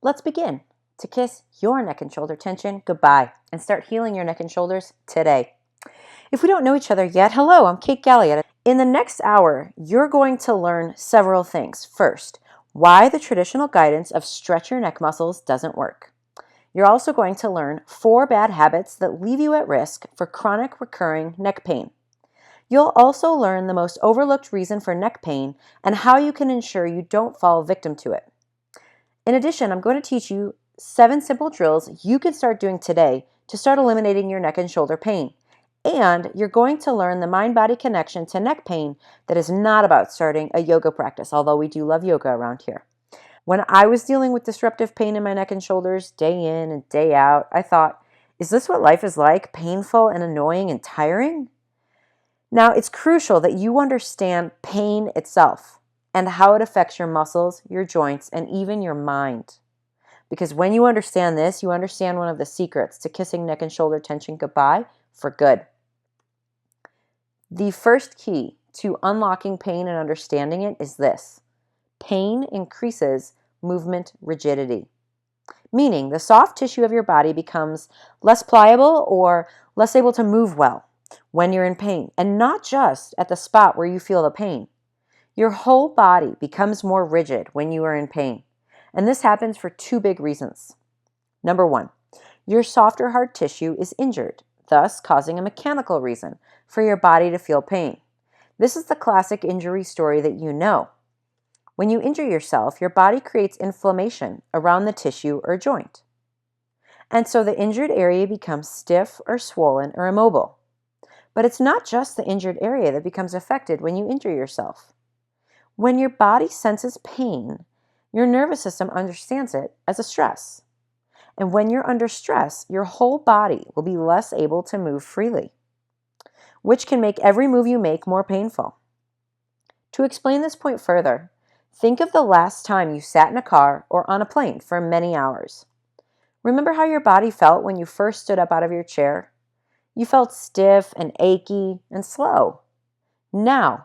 Let's begin to kiss your neck and shoulder tension goodbye and start healing your neck and shoulders today. If we don't know each other yet, hello, I'm Kate Galliette. In the next hour, you're going to learn several things. First, why the traditional guidance of stretch your neck muscles doesn't work. You're also going to learn 4 bad habits that leave you at risk for chronic recurring neck pain. You'll also learn the most overlooked reason for neck pain and how you can ensure you don't fall victim to it. In addition, I'm going to teach you 7 simple drills you can start doing today to start eliminating your neck and shoulder pain. And you're going to learn the mind-body connection to neck pain that is not about starting a yoga practice, although we do love yoga around here. When I was dealing with disruptive pain in my neck and shoulders day in and day out, I thought, is this what life is like? Painful and annoying and tiring? Now, it's crucial that you understand pain itself and how it affects your muscles, your joints, and even your mind. Because when you understand this, you understand one of the secrets to kissing neck and shoulder tension goodbye for good. The first key to unlocking pain and understanding it is this. Pain increases movement rigidity, meaning the soft tissue of your body becomes less pliable or less able to move well when you're in pain, and not just at the spot where you feel the pain. Your whole body becomes more rigid when you are in pain, and this happens for 2 big reasons. Number 1, your softer hard tissue is injured, thus causing a mechanical reason for your body to feel pain. This is the classic injury story that you know. When you injure yourself, your body creates inflammation around the tissue or joint. And so the injured area becomes stiff or swollen or immobile. But it's not just the injured area that becomes affected when you injure yourself. When your body senses pain, your nervous system understands it as a stress. And when you're under stress, your whole body will be less able to move freely, which can make every move you make more painful. To explain this point further, think of the last time you sat in a car or on a plane for many hours. Remember how your body felt when you first stood up out of your chair? You felt stiff and achy and slow. Now,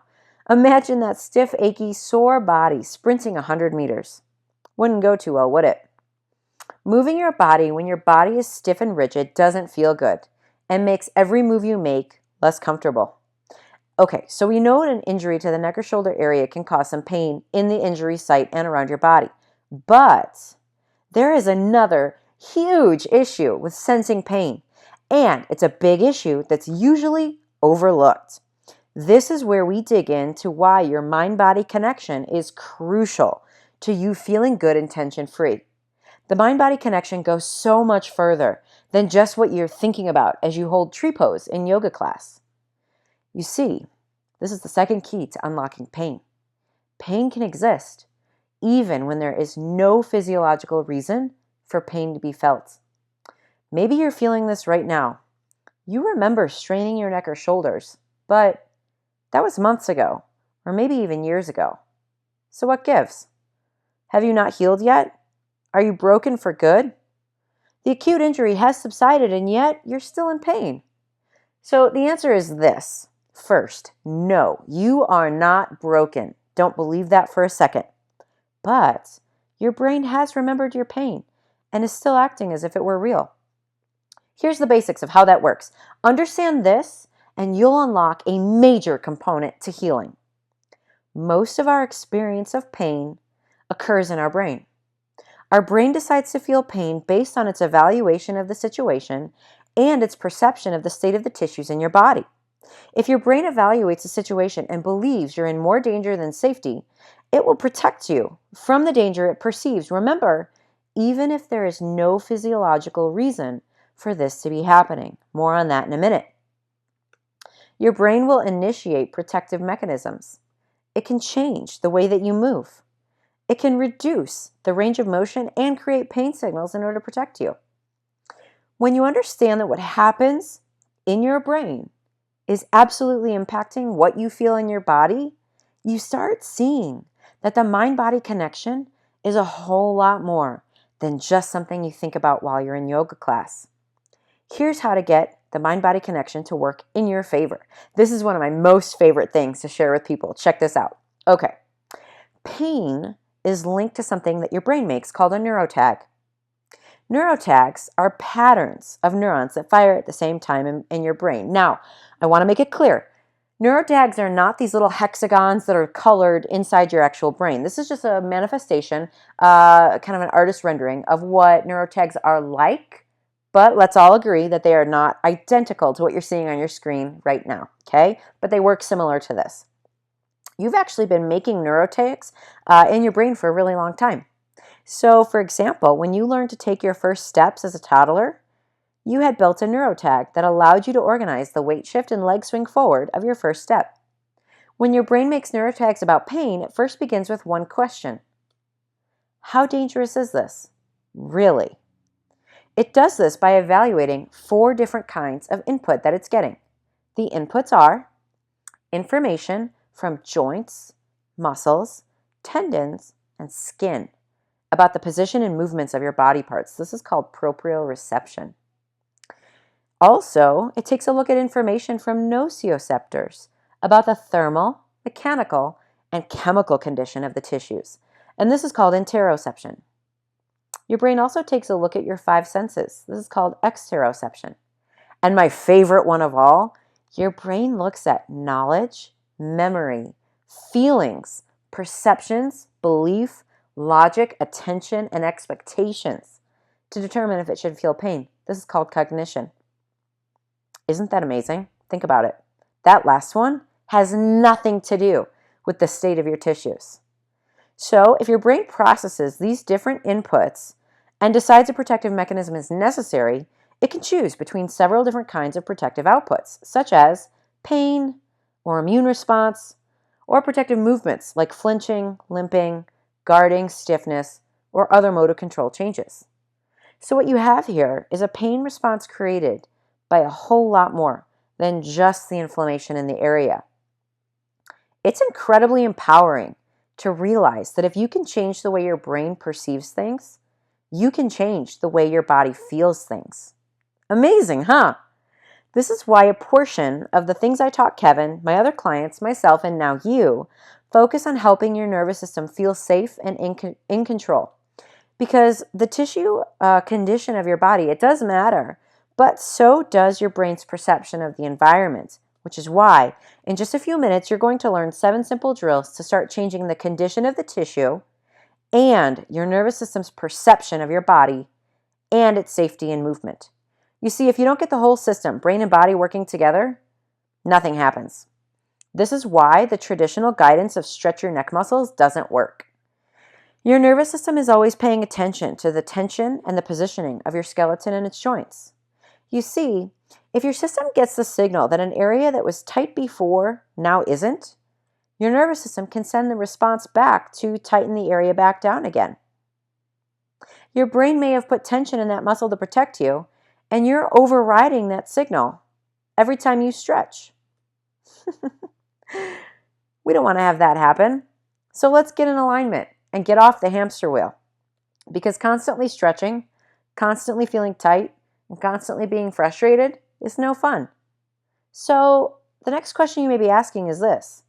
imagine that stiff, achy, sore body sprinting 100 meters. Wouldn't go too well, would it? Moving your body when your body is stiff and rigid doesn't feel good and makes every move you make less comfortable. Okay, so we know an injury to the neck or shoulder area can cause some pain in the injury site and around your body. But there is another huge issue with sensing pain, and it's a big issue that's usually overlooked. This is where we dig into why your mind-body connection is crucial to you feeling good and tension-free. The mind-body connection goes so much further than just what you're thinking about as you hold tree pose in yoga class. You see, this is the second key to unlocking pain. Pain can exist even when there is no physiological reason for pain to be felt. Maybe you're feeling this right now. You remember straining your neck or shoulders, but that was months ago, or maybe even years ago. So what gives? Have you not healed yet? Are you broken for good? The acute injury has subsided and yet you're still in pain. So the answer is this. First, no, you are not broken. Don't believe that for a second. But your brain has remembered your pain and is still acting as if it were real. Here's the basics of how that works. Understand this and you'll unlock a major component to healing. Most of our experience of pain occurs in our brain. Our brain decides to feel pain based on its evaluation of the situation and its perception of the state of the tissues in your body. If your brain evaluates the situation and believes you're in more danger than safety, it will protect you from the danger it perceives. Remember, even if there is no physiological reason for this to be happening. More on that in a minute. Your brain will initiate protective mechanisms. It can change the way that you move. It can reduce the range of motion and create pain signals in order to protect you. When you understand that what happens in your brain is absolutely impacting what you feel in your body, you start seeing that the mind-body connection is a whole lot more than just something you think about while you're in yoga class. Here's how to get the mind-body connection to work in your favor. This is one of my most favorite things to share with people. Check this out. Okay. Pain is linked to something that your brain makes called a neurotag. Neurotags are patterns of neurons that fire at the same time in your brain. Now, I want to make it clear. Neurotags are not these little hexagons that are colored inside your actual brain. This is just a manifestation, kind of an artist rendering of what neurotags are like, but let's all agree that they are not identical to what you're seeing on your screen right now, okay? But they work similar to this. You've actually been making neurotags in your brain for a really long time. So, for example, when you learned to take your first steps as a toddler, you had built a neurotag that allowed you to organize the weight shift and leg swing forward of your first step. When your brain makes neurotags about pain, it first begins with one question. How dangerous is this? Really? It does this by evaluating 4 different kinds of input that it's getting. The inputs are information from joints, muscles, tendons, and skin about the position and movements of your body parts. This is called proprioception. Also, it takes a look at information from nociceptors about the thermal, mechanical, and chemical condition of the tissues. And this is called interoception. Your brain also takes a look at your 5 senses. This is called exteroception. And my favorite one of all, your brain looks at knowledge, memory, feelings, perceptions, belief, logic, attention, and expectations to determine if it should feel pain. This is called cognition. Isn't that amazing? Think about it. That last one has nothing to do with the state of your tissues. So if your brain processes these different inputs and decides a protective mechanism is necessary, it can choose between several different kinds of protective outputs, such as pain or immune response, or protective movements like flinching, limping, guarding, stiffness, or other motor control changes. So what you have here is a pain response created by a whole lot more than just the inflammation in the area. It's incredibly empowering to realize that if you can change the way your brain perceives things, you can change the way your body feels things. Amazing, huh? This is why a portion of the things I taught Kevin, my other clients, myself, and now you, focus on helping your nervous system feel safe and in control. Because the tissue condition of your body, it does matter, but so does your brain's perception of the environment, which is why in just a few minutes you're going to learn 7 simple drills to start changing the condition of the tissue and your nervous system's perception of your body and its safety and movement. You see, if you don't get the whole system, brain and body working together, nothing happens. This is why the traditional guidance of stretch your neck muscles doesn't work. Your nervous system is always paying attention to the tension and the positioning of your skeleton and its joints. You see, if your system gets the signal that an area that was tight before now isn't, your nervous system can send the response back to tighten the area back down again. Your brain may have put tension in that muscle to protect you, and you're overriding that signal every time you stretch. We don't want to have that happen. So let's get in alignment and get off the hamster wheel. Because constantly stretching, constantly feeling tight, and constantly being frustrated is no fun. So the next question you may be asking is this: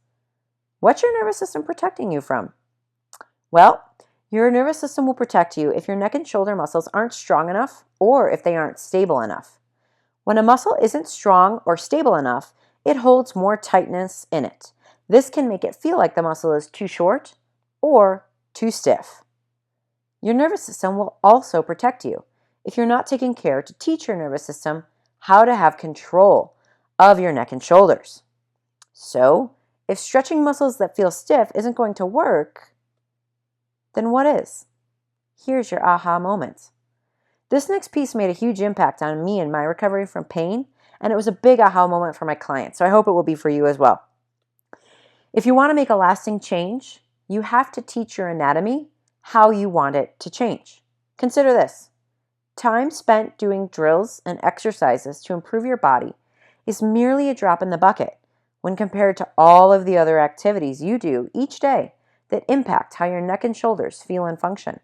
what's your nervous system protecting you from? Well, your nervous system will protect you if your neck and shoulder muscles aren't strong enough or if they aren't stable enough. When a muscle isn't strong or stable enough, it holds more tightness in it. This can make it feel like the muscle is too short or too stiff. Your nervous system will also protect you if you're not taking care to teach your nervous system how to have control of your neck and shoulders. So, if stretching muscles that feel stiff isn't going to work, then what is? Here's your aha moment. This next piece made a huge impact on me and my recovery from pain, and it was a big aha moment for my clients, so I hope it will be for you as well. If you want to make a lasting change, you have to teach your anatomy how you want it to change. Consider this. Time spent doing drills and exercises to improve your body is merely a drop in the bucket when compared to all of the other activities you do each day that impact how your neck and shoulders feel and function.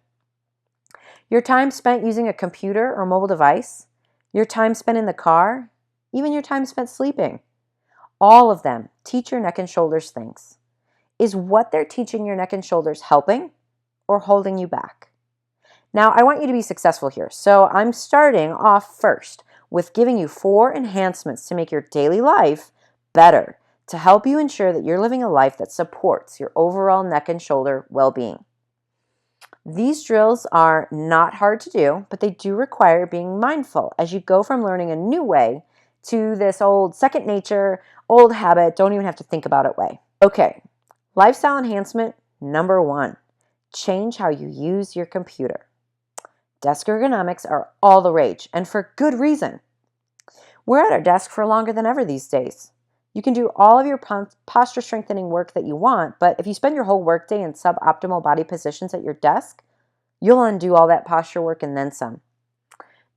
Your time spent using a computer or mobile device, your time spent in the car, even your time spent sleeping, all of them teach your neck and shoulders things. Is what they're teaching your neck and shoulders helping or holding you back? Now, I want you to be successful here, so I'm starting off first with giving you 4 enhancements to make your daily life better, to help you ensure that you're living a life that supports your overall neck and shoulder well-being. These drills are not hard to do, but they do require being mindful as you go from learning a new way to this old second nature, old habit, don't even have to think about it way. Okay, lifestyle enhancement number 1, change how you use your computer. Desk ergonomics are all the rage, and for good reason. We're at our desk for longer than ever these days. You can do all of your posture strengthening work that you want, but if you spend your whole workday in suboptimal body positions at your desk, you'll undo all that posture work and then some.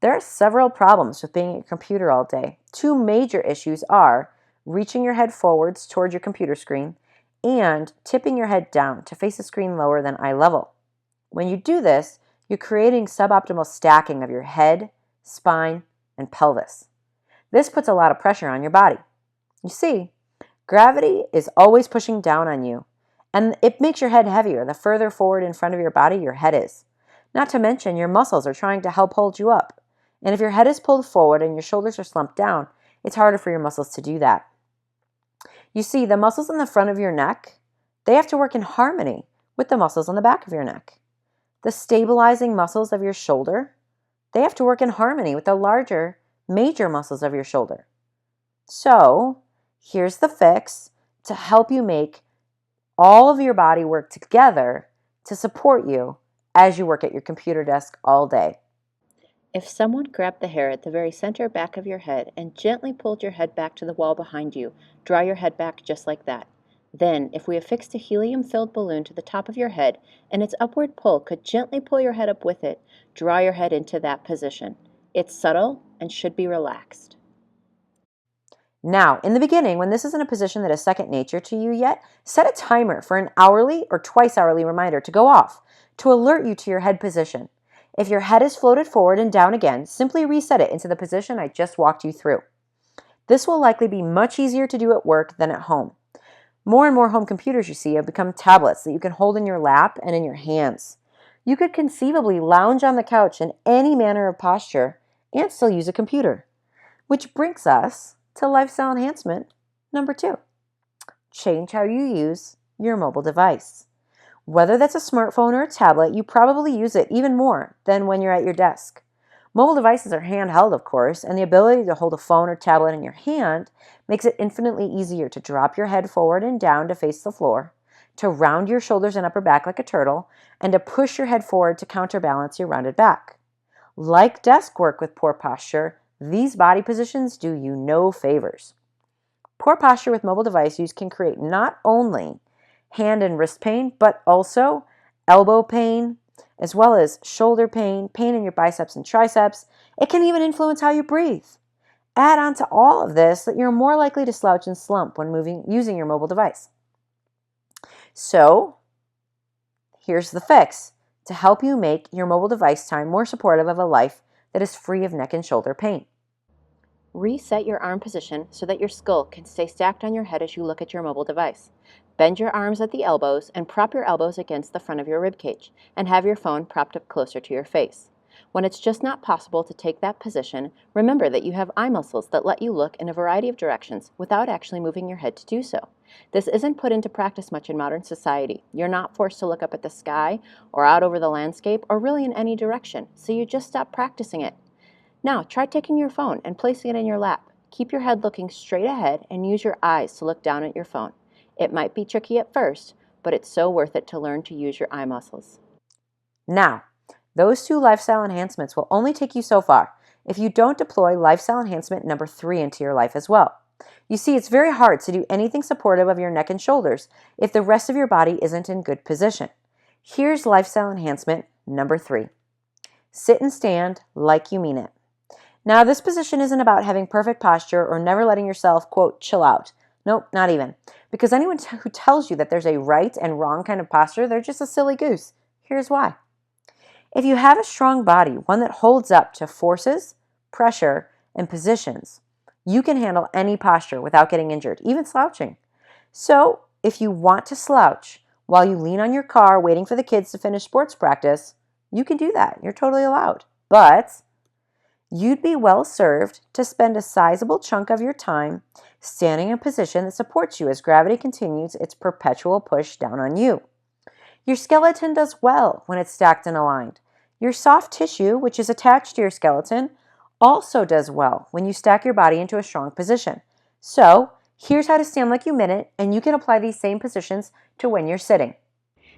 There are several problems with being at your computer all day. 2 major issues are reaching your head forwards toward your computer screen and tipping your head down to face the screen lower than eye level. When you do this, you're creating suboptimal stacking of your head, spine, and pelvis. This puts a lot of pressure on your body. You see, gravity is always pushing down on you, and it makes your head heavier the further forward in front of your body your head is. Not to mention, your muscles are trying to help hold you up. And if your head is pulled forward and your shoulders are slumped down, it's harder for your muscles to do that. You see, the muscles in the front of your neck, they have to work in harmony with the muscles on the back of your neck. The stabilizing muscles of your shoulder, they have to work in harmony with the larger, major muscles of your shoulder. So, here's the fix to help you make all of your body work together to support you as you work at your computer desk all day. If someone grabbed the hair at the very center back of your head and gently pulled your head back to the wall behind you, draw your head back just like that. Then, if we affixed a helium-filled balloon to the top of your head and its upward pull could gently pull your head up with it, draw your head into that position. It's subtle and should be relaxed. Now, in the beginning, when this isn't a position that is second nature to you yet, set a timer for an hourly or twice hourly reminder to go off to alert you to your head position. If your head is floated forward and down again, simply reset it into the position I just walked you through. This will likely be much easier to do at work than at home. More and more home computers you see have become tablets that you can hold in your lap and in your hands. You could conceivably lounge on the couch in any manner of posture and still use a computer. Which brings us to lifestyle enhancement number 2. Change how you use your mobile device. Whether that's a smartphone or a tablet, you probably use it even more than when you're at your desk. Mobile devices are handheld, of course, and the ability to hold a phone or tablet in your hand makes it infinitely easier to drop your head forward and down to face the floor, to round your shoulders and upper back like a turtle, and to push your head forward to counterbalance your rounded back. Like desk work with poor posture, these body positions do you no favors. Poor posture with mobile device use can create not only hand and wrist pain, but also elbow pain, as well as shoulder pain, pain in your biceps and triceps. It can even influence how you breathe. Add on to all of this that you're more likely to slouch and slump when using your mobile device. So, here's the fix to help you make your mobile device time more supportive of a life that is free of neck and shoulder pain. Reset your arm position so that your skull can stay stacked on your head as you look at your mobile device. Bend your arms at the elbows and prop your elbows against the front of your rib cage and have your phone propped up closer to your face. When it's just not possible to take that position, remember that you have eye muscles that let you look in a variety of directions without actually moving your head to do so. This isn't put into practice much in modern society. You're not forced to look up at the sky or out over the landscape or really in any direction, so you just stop practicing it. Now, try taking your phone and placing it in your lap. Keep your head looking straight ahead and use your eyes to look down at your phone. It might be tricky at first, but it's so worth it to learn to use your eye muscles. Now, those 2 lifestyle enhancements will only take you so far if you don't deploy lifestyle enhancement number 3 into your life as well. You see, it's very hard to do anything supportive of your neck and shoulders if the rest of your body isn't in good position. Here's lifestyle enhancement number 3. Sit and stand like you mean it. Now, this position isn't about having perfect posture or never letting yourself, quote, chill out. Nope, not even. Because anyone who tells you that there's a right and wrong kind of posture, they're just a silly goose. Here's why. If you have a strong body, one that holds up to forces, pressure, and positions, you can handle any posture without getting injured, even slouching. So, if you want to slouch while you lean on your car waiting for the kids to finish sports practice, You can do that. You're totally allowed. But you'd be well served to spend a sizable chunk of your time standing in a position that supports you as gravity continues its perpetual push down on you. Your skeleton does well when it's stacked and aligned. Your soft tissue, which is attached to your skeleton, also does well when you stack your body into a strong position. So, here's how to stand like you meant it, and you can apply these same positions to when you're sitting.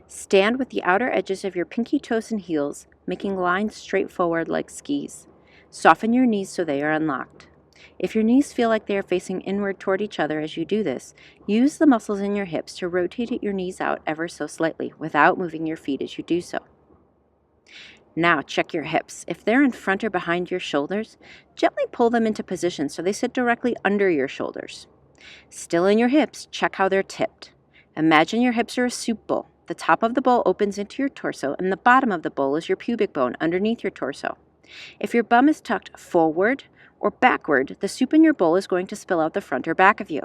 Stand with the outer edges of your pinky toes and heels, making lines straight forward like skis. Soften your knees so they are unlocked. If your knees feel like they are facing inward toward each other as you do this, use the muscles in your hips to rotate your knees out ever so slightly without moving your feet as you do so. Now check your hips. If they're in front or behind your shoulders, gently pull them into position so they sit directly under your shoulders. Still in your hips, check how they're tipped. Imagine your hips are a soup bowl. The top of the bowl opens into your torso, and the bottom of the bowl is your pubic bone underneath your torso. If your bum is tucked forward or backward, the soup in your bowl is going to spill out the front or back of you.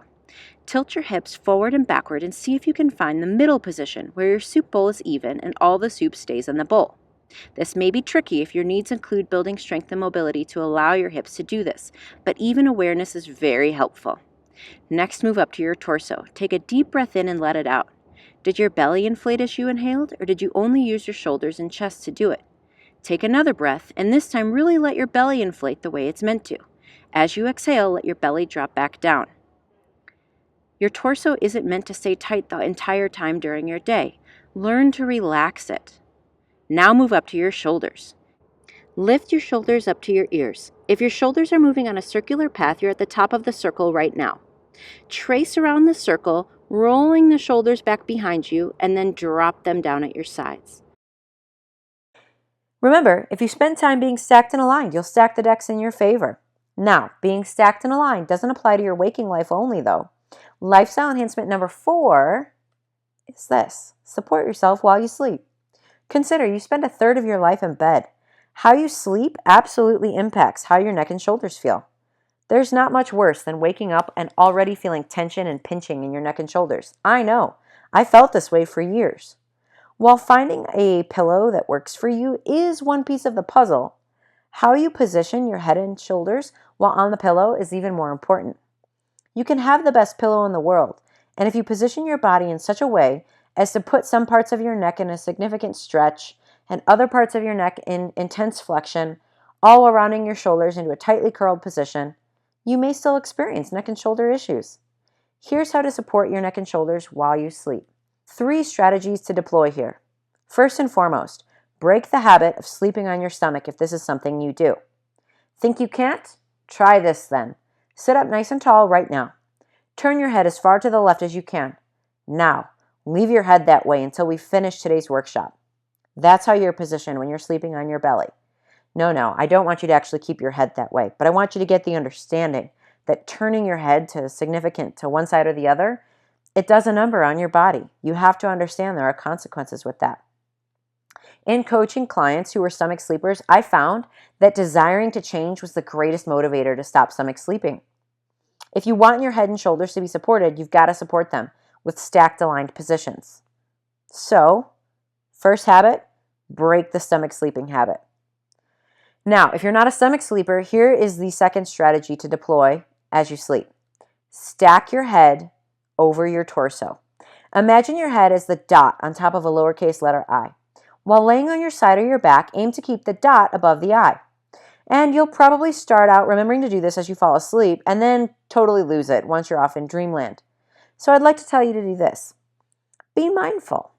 Tilt your hips forward and backward and see if you can find the middle position where your soup bowl is even and all the soup stays in the bowl. This may be tricky if your needs include building strength and mobility to allow your hips to do this, but even awareness is very helpful. Next, move up to your torso. Take a deep breath in and let it out. Did your belly inflate as you inhaled, or did you only use your shoulders and chest to do it? Take another breath, and this time really let your belly inflate the way it's meant to. As you exhale, let your belly drop back down. Your torso isn't meant to stay tight the entire time during your day. Learn to relax it. Now move up to your shoulders. Lift your shoulders up to your ears. If your shoulders are moving on a circular path, you're at the top of the circle right now. Trace around the circle, rolling the shoulders back behind you, and then drop them down at your sides. Remember, if you spend time being stacked and aligned, you'll stack the decks in your favor. Now, being stacked and aligned doesn't apply to your waking life only, though. Lifestyle enhancement number 4 is this: support yourself while you sleep. Consider you spend a third of your life in bed. How you sleep absolutely impacts how your neck and shoulders feel. There's not much worse than waking up and already feeling tension and pinching in your neck and shoulders. I know. I felt this way for years. While finding a pillow that works for you is one piece of the puzzle, how you position your head and shoulders while on the pillow is even more important. You can have the best pillow in the world, and if you position your body in such a way as to put some parts of your neck in a significant stretch and other parts of your neck in intense flexion, all while rounding your shoulders into a tightly curled position, you may still experience neck and shoulder issues. Here's how to support your neck and shoulders while you sleep. 3 strategies to deploy here. First and foremost, break the habit of sleeping on your stomach if this is something you do. Think you can't? Try this then. Sit up nice and tall right now. Turn your head as far to the left as you can. Now, leave your head that way until we finish today's workshop. That's how you're positioned when you're sleeping on your belly. No, I don't want you to actually keep your head that way, but I want you to get the understanding that turning your head to significant to one side or the other, it does a number on your body. You have to understand there are consequences with that. In coaching clients who were stomach sleepers, I found that desiring to change was the greatest motivator to stop stomach sleeping. If you want your head and shoulders to be supported, you've got to support them with stacked aligned positions. So, first habit, break the stomach sleeping habit. Now, if you're not a stomach sleeper, here is the second strategy to deploy as you sleep. Stack your head over your torso. Imagine your head as the dot on top of a lowercase letter I. While laying on your side or your back, aim to keep the dot above the I. And you'll probably start out remembering to do this as you fall asleep and then totally lose it once you're off in dreamland. So I'd like to tell you to do this. Be mindful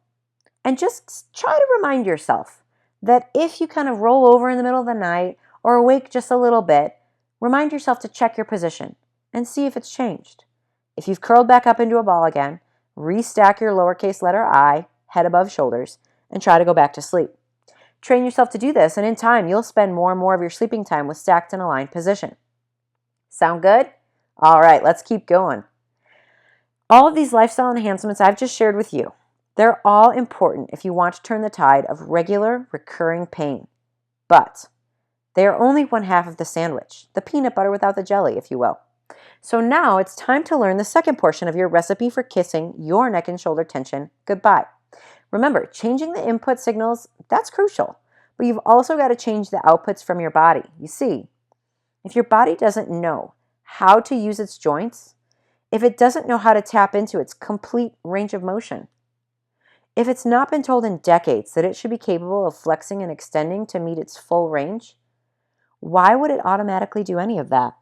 and just try to remind yourself that if you kind of roll over in the middle of the night or awake just a little bit, remind yourself to check your position and see if it's changed. If you've curled back up into a ball again, restack your lowercase letter I, head above shoulders, and try to go back to sleep. Train yourself to do this, and in time, you'll spend more and more of your sleeping time with stacked and aligned position. Sound good? All right, let's keep going. All of these lifestyle enhancements I've just shared with you, they're all important if you want to turn the tide of regular, recurring pain. But they are only one half of the sandwich, the peanut butter without the jelly, if you will. So now it's time to learn the second portion of your recipe for kissing your neck and shoulder tension goodbye. Remember, changing the input signals, that's crucial. but you've also got to change the outputs from your body. You see, if your body doesn't know how to use its joints, if it doesn't know how to tap into its complete range of motion, if it's not been told in decades that it should be capable of flexing and extending to meet its full range, why would it automatically do any of that?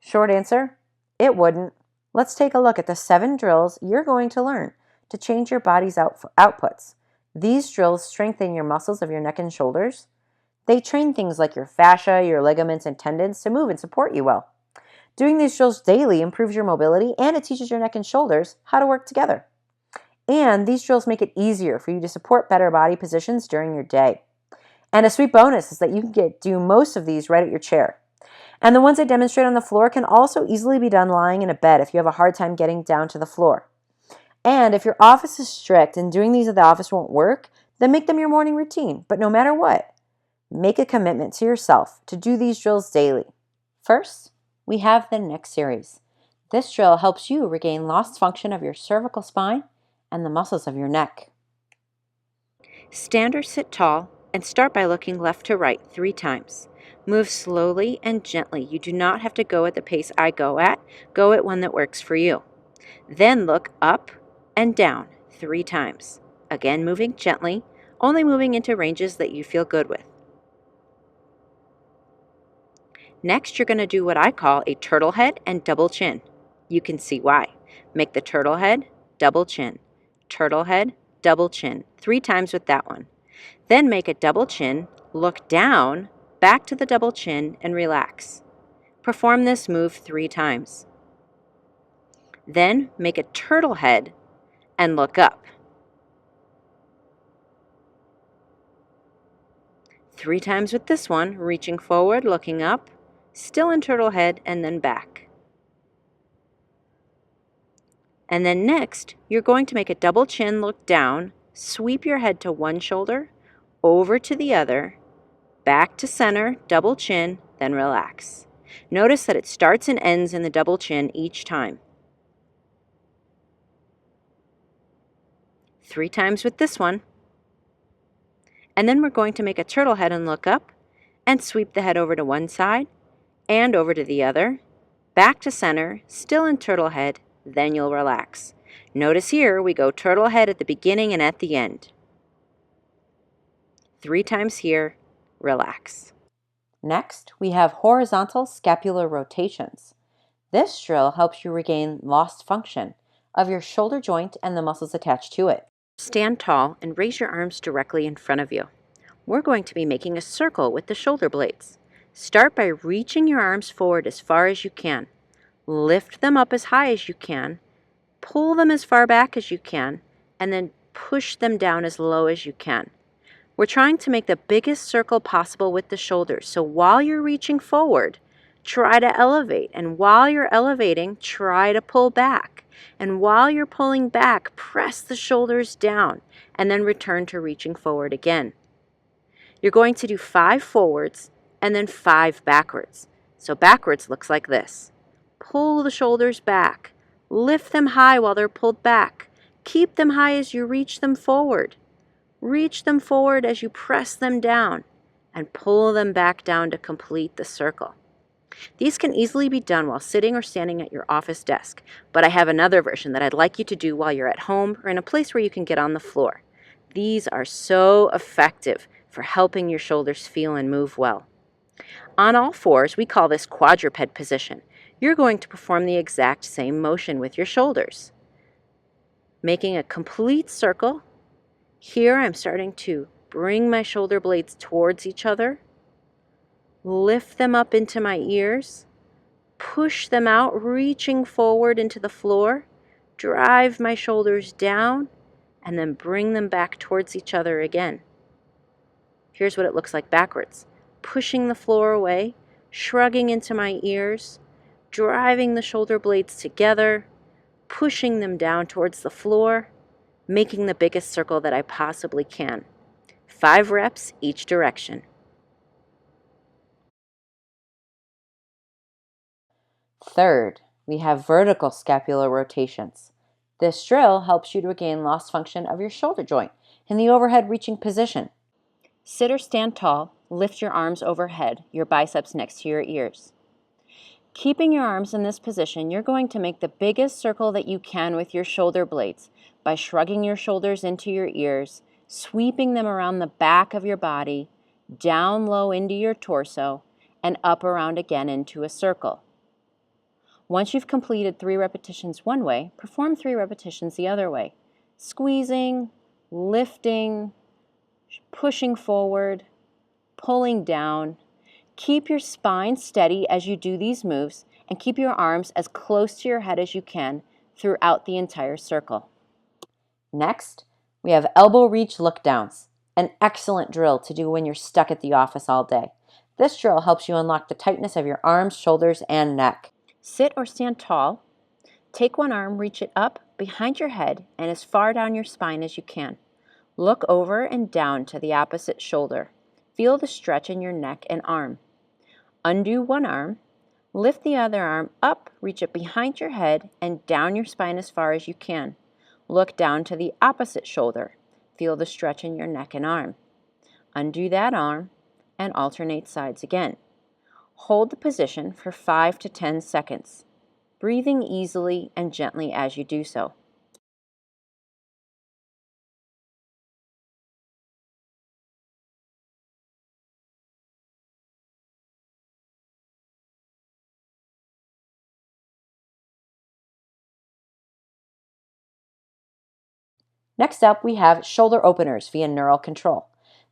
Short answer, it wouldn't. Let's take a look at the 7 drills you're going to learn to change your body's outputs. These drills strengthen your muscles of your neck and shoulders. They train things like your fascia, your ligaments, and tendons to move and support you well. Doing these drills daily improves your mobility, and it teaches your neck and shoulders how to work together. And these drills make it easier for you to support better body positions during your day. And a sweet bonus is that you can do most of these right at your chair. And the ones I demonstrate on the floor can also easily be done lying in a bed if you have a hard time getting down to the floor. And if your office is strict and doing these at the office won't work, then make them your morning routine. But no matter what, make a commitment to yourself to do these drills daily. First, we have the neck series. This drill helps you regain lost function of your cervical spine and the muscles of your neck. Stand or sit tall and start by looking left to right 3 times. Move slowly and gently. You do not have to go at the pace I go at. Go at one that works for you. Then look up and down 3 times. Again, moving gently, only moving into ranges that you feel good with. Next, you're going to do what I call a turtle head and double chin. You can see why. Make the turtle head, double chin. Turtle head, double chin. 3 times with that one. Then make a double chin, look down, back to the double chin, and relax. Perform this move 3 times. Then make a turtle head and look up. 3 times with this one, reaching forward, looking up, still in turtle head, and then back. And then next, you're going to make a double chin, look down, sweep your head to one shoulder, over to the other, back to center, double chin, then relax. Notice that it starts and ends in the double chin each time. 3 times with this one. And then we're going to make a turtle head and look up, and sweep the head over to one side, and over to the other, back to center, still in turtle head, then you'll relax. Notice here we go turtle head at the beginning and at the end. 3 times here, relax. Next, we have horizontal scapular rotations. This drill helps you regain lost function of your shoulder joint and the muscles attached to it. Stand tall and raise your arms directly in front of you. We're going to be making a circle with the shoulder blades. Start by reaching your arms forward as far as you can. Lift them up as high as you can. Pull them as far back as you can, and then push them down as low as you can. We're trying to make the biggest circle possible with the shoulders. So while you're reaching forward, try to elevate. And while you're elevating, try to pull back. And while you're pulling back, press the shoulders down and then return to reaching forward again. You're going to do 5 forwards and then 5 backwards. So backwards looks like this. Pull the shoulders back. Lift them high while they're pulled back. Keep them high as you reach them forward. Reach them forward as you press them down and pull them back down to complete the circle. These can easily be done while sitting or standing at your office desk, but I have another version that I'd like you to do while you're at home or in a place where you can get on the floor. These are so effective for helping your shoulders feel and move well. On all fours, we call this quadruped position. You're going to perform the exact same motion with your shoulders. Making a complete circle. Here I'm starting to bring my shoulder blades towards each other. Lift them up into my ears, push them out, reaching forward into the floor, drive my shoulders down, and then bring them back towards each other again. Here's what it looks like backwards. Pushing the floor away, shrugging into my ears, driving the shoulder blades together, pushing them down towards the floor, making the biggest circle that I possibly can. 5 reps each direction. Third, we have vertical scapular rotations. This drill helps you to regain lost function of your shoulder joint in the overhead reaching position. Sit or stand tall, lift your arms overhead, your biceps next to your ears. Keeping your arms in this position, you're going to make the biggest circle that you can with your shoulder blades by shrugging your shoulders into your ears, sweeping them around the back of your body, down low into your torso, and up around again into a circle. Once you've completed 3 repetitions one way, perform 3 repetitions the other way. Squeezing, lifting, pushing forward, pulling down. Keep your spine steady as you do these moves and keep your arms as close to your head as you can throughout the entire circle. Next, we have elbow reach look downs, an excellent drill to do when you're stuck at the office all day. This drill helps you unlock the tightness of your arms, shoulders, and neck. Sit or stand tall. Take one arm, reach it up behind your head and as far down your spine as you can. Look over and down to the opposite shoulder. Feel the stretch in your neck and arm. Undo one arm, lift the other arm up, reach it behind your head and down your spine as far as you can. Look down to the opposite shoulder. Feel the stretch in your neck and arm. Undo that arm and alternate sides again. Hold the position for 5 to 10 seconds, breathing easily and gently as you do so. Next up, we have shoulder openers via neural control.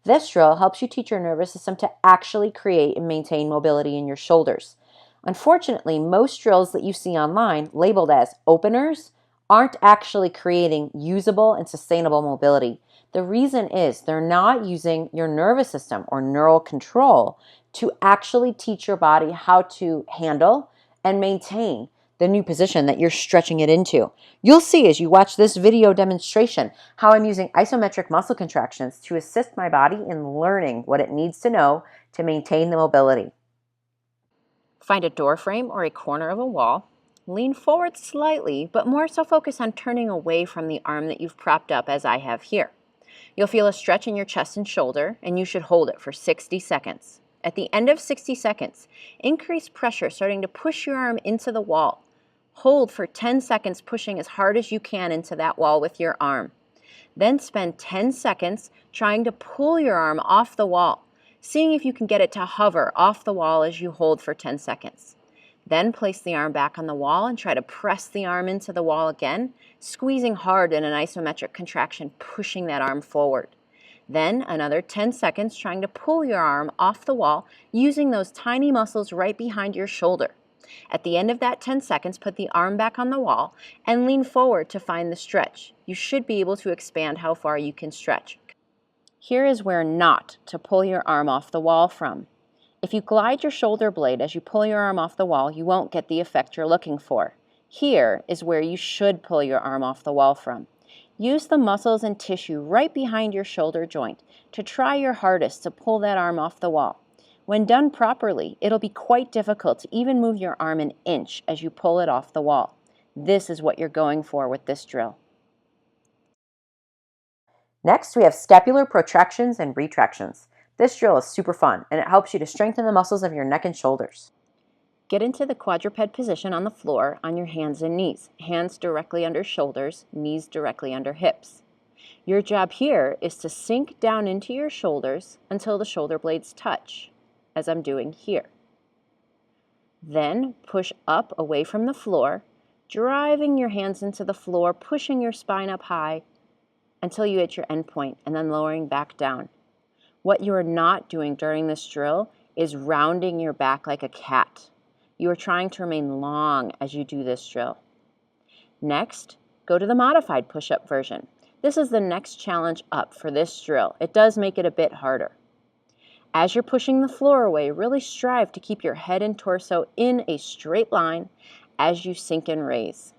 This drill helps you teach your nervous system to actually create and maintain mobility in your shoulders. Unfortunately, most drills that you see online labeled as openers aren't actually creating usable and sustainable mobility. The reason is they're not using your nervous system or neural control to actually teach your body how to handle and maintain the new position that you're stretching it into. You'll see as you watch this video demonstration how I'm using isometric muscle contractions to assist my body in learning what it needs to know to maintain the mobility. Find a door frame or a corner of a wall. Lean forward slightly, but more so focus on turning away from the arm that you've propped up as I have here. You'll feel a stretch in your chest and shoulder, and you should hold it for 60 seconds. At the end of 60 seconds, increase pressure starting to push your arm into the wall. Hold for 10 seconds, pushing as hard as you can into that wall with your arm. Then spend 10 seconds trying to pull your arm off the wall, seeing if you can get it to hover off the wall as you hold for 10 seconds. Then place the arm back on the wall and try to press the arm into the wall again, squeezing hard in an isometric contraction, pushing that arm forward. Then another 10 seconds trying to pull your arm off the wall using those tiny muscles right behind your shoulder. At the end of that 10 seconds, put the arm back on the wall and lean forward to find the stretch. You should be able to expand how far you can stretch. Here is where not to pull your arm off the wall from. If you glide your shoulder blade as you pull your arm off the wall, you won't get the effect you're looking for. Here is where you should pull your arm off the wall from. Use the muscles and tissue right behind your shoulder joint to try your hardest to pull that arm off the wall. When done properly, it'll be quite difficult to even move your arm an inch as you pull it off the wall. This is what you're going for with this drill. Next, we have scapular protractions and retractions. This drill is super fun, and it helps you to strengthen the muscles of your neck and shoulders. Get into the quadruped position on the floor on your hands and knees. Hands directly under shoulders, knees directly under hips. Your job here is to sink down into your shoulders until the shoulder blades touch, as I'm doing here. Then push up away from the floor, driving your hands into the floor, pushing your spine up high until you hit your end point, and then lowering back down. What you are not doing during this drill is rounding your back like a cat. You are trying to remain long as you do this drill. Next, go to the modified push-up version. This is the next challenge up for this drill. It does make it a bit harder. As you're pushing the floor away, really strive to keep your head and torso in a straight line as you sink and raise.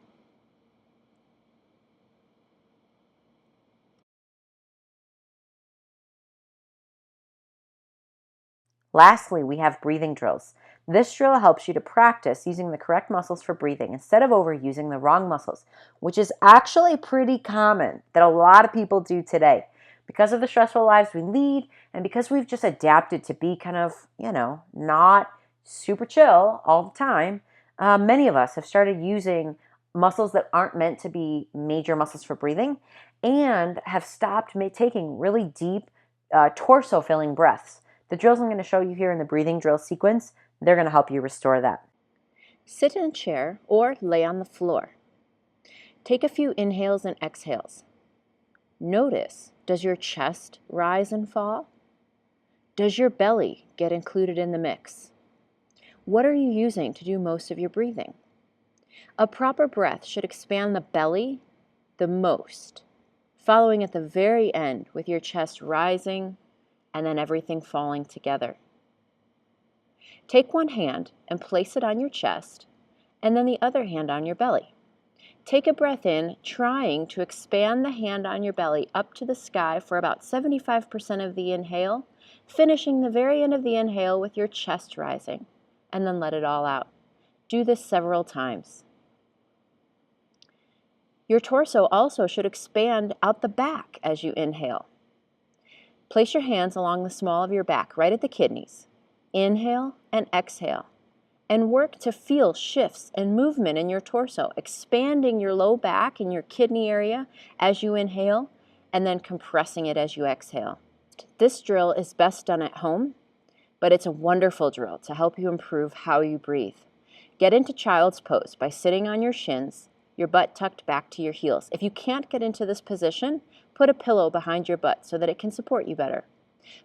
Lastly, we have breathing drills. This drill helps you to practice using the correct muscles for breathing instead of overusing the wrong muscles, which is actually pretty common that a lot of people do today. Because of the stressful lives we lead, and because we've just adapted to be kind of, not super chill all the time, many of us have started using muscles that aren't meant to be major muscles for breathing and have stopped taking really deep torso filling breaths. The drills I'm going to show you here in the breathing drill sequence, they're going to help you restore that. Sit in a chair or lay on the floor. Take a few inhales and exhales. Notice, does your chest rise and fall? Does your belly get included in the mix? What are you using to do most of your breathing? A proper breath should expand the belly the most, following at the very end with your chest rising and then everything falling together. Take one hand and place it on your chest, and then the other hand on your belly. Take a breath in, trying to expand the hand on your belly up to the sky for about 75% of the inhale, finishing the very end of the inhale with your chest rising, and then let it all out. Do this several times. Your torso also should expand out the back as you inhale. Place your hands along the small of your back, right at the kidneys. Inhale and exhale, and work to feel shifts and movement in your torso, expanding your low back and your kidney area as you inhale, and then compressing it as you exhale. This drill is best done at home, but it's a wonderful drill to help you improve how you breathe. Get into child's pose by sitting on your shins, your butt tucked back to your heels. If you can't get into this position, put a pillow behind your butt so that it can support you better.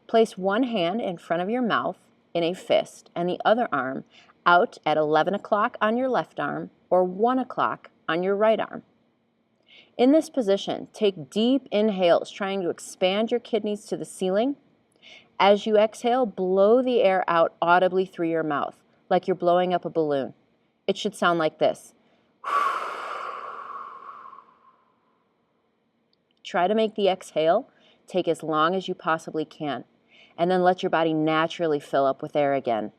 Place one hand in front of your mouth in a fist and the other arm out at 11 o'clock on your left arm or 1 o'clock on your right arm. In this position, take deep inhales, trying to expand your kidneys to the ceiling. As you exhale, blow the air out audibly through your mouth, like you're blowing up a balloon. It should sound like this. Try to make the exhale take as long as you possibly can, and then let your body naturally fill up with air again.